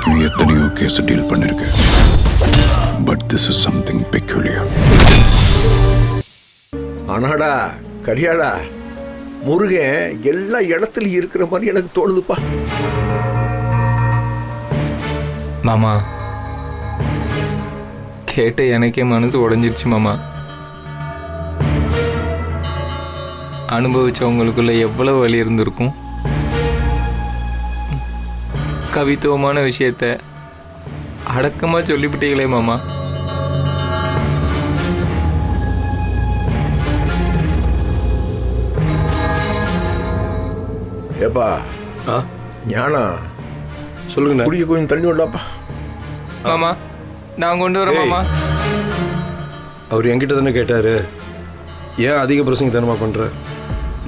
வரைக்கும் எத்தனையோ case deal பண்ணிருக்கேன். But this is something peculiar. ஆனாடா கரியாடா, முருகன் எல்லா இடத்துலயும் இருக்கிற மாதிரி எனக்கு தோணுதுப்பா. மாமா கேட்ட எனக்கே மனசு உடைஞ்சிருச்சு மாமா. அனுபவிச்சவங்களுக்குள்ள எவ்வளவு வலி இருந்திருக்கும். கவித்துவமான விஷயத்த அடக்கமா சொல்லிவிட்டீங்களே மாமா. ஏப்பா ஞானா, சொல்லுங்கண்ணா. குடிக்க கொஞ்சம் தண்ணி விடலாப்பா. மாமா நான் கொண்டு வரேன் மாமா. அவர் என்கிட்ட தானே கேட்டாரு, ஏன் அதிக பிரசங்க தானமா பண்ற?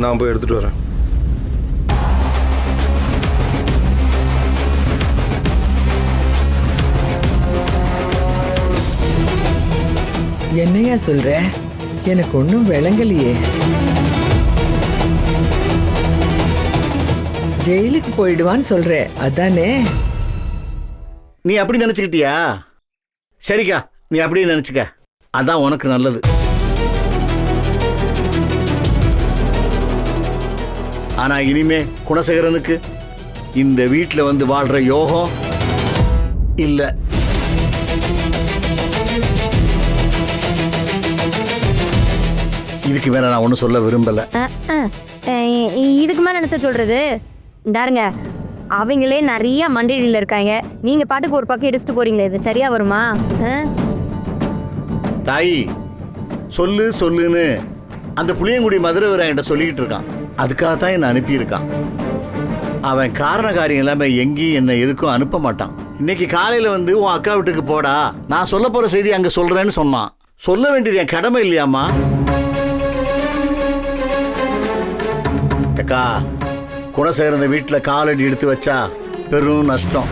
நான் போய் எடுத்துட்டு வரேன். என்னையா சொல்ற? எனக்கு ஒன்றும் விளங்கலையே. ஜெயிலுக்கு போயிடுவான்னு சொல்ற, அதானே? நீ அப்படி நினைச்சுக்கிட்டியா? சரிக்கா, நீ அப்படியே நினைச்சுக்க, அதான் உனக்கு நல்லது. ஆனா இனிமே குணசேகரனுக்கு இந்த வீட்டில் வந்து வாழ்ற யோகம் இல்ல. இதுக்கு மேல நான் ஒன்றும் சொல்ல விரும்பல. இதுக்கு மேல என்ன சொல்றது? இந்தாருங்க, அவங்களே நிறைய மண்டியில் இருக்காங்க, நீங்க பாட்டுக்கு ஒரு பக்கம் எடுத்துட்டு போறீங்களே, இது சரியா வருமா? தாயி சொல்லு சொல்லுன்னு அந்த புளியங்குடி மதுரை என்கிட்ட சொல்லிக்கிட்டு இருக்கான். அதுக்காக தான் என்னை அனுப்பியிருக்கான். அவன் காரண காரியம் இல்லாமல் எங்கேயும் என்னை எதுக்கும் அனுப்ப மாட்டான். இன்னைக்கு காலையில் வந்து உன் அக்கா வீட்டுக்கு போடா, நான் சொல்ல போகிற செய்தி அங்கே சொல்கிறேன்னு சொன்னான். சொல்ல வேண்டியது என் கடமை இல்லையாம்மா? அக்கா, குணசேகரன் வீட்டில் காலடி எடுத்து வச்சா பெரும் நஷ்டம்.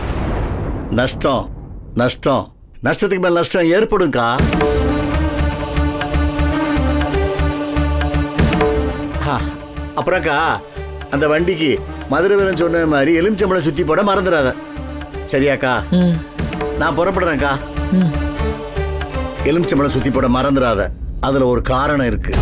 நஷ்டம் நஷ்டம் நஷ்டத்துக்கு மேல் நஷ்டம் ஏற்படும்க்கா. அப்புறம்க்கா, அந்த வண்டிக்கு மதுரை வீரன் சொன்ன மாதிரி எலுமிச்சம்பழம் சுற்றி போட மறந்துடாத. சரியாக்கா? நான் புறப்படுறேன்க்கா. எலுமிச்சம்பழம் சுற்றி போட மறந்துடாத, அதில் ஒரு காரணம் இருக்கு.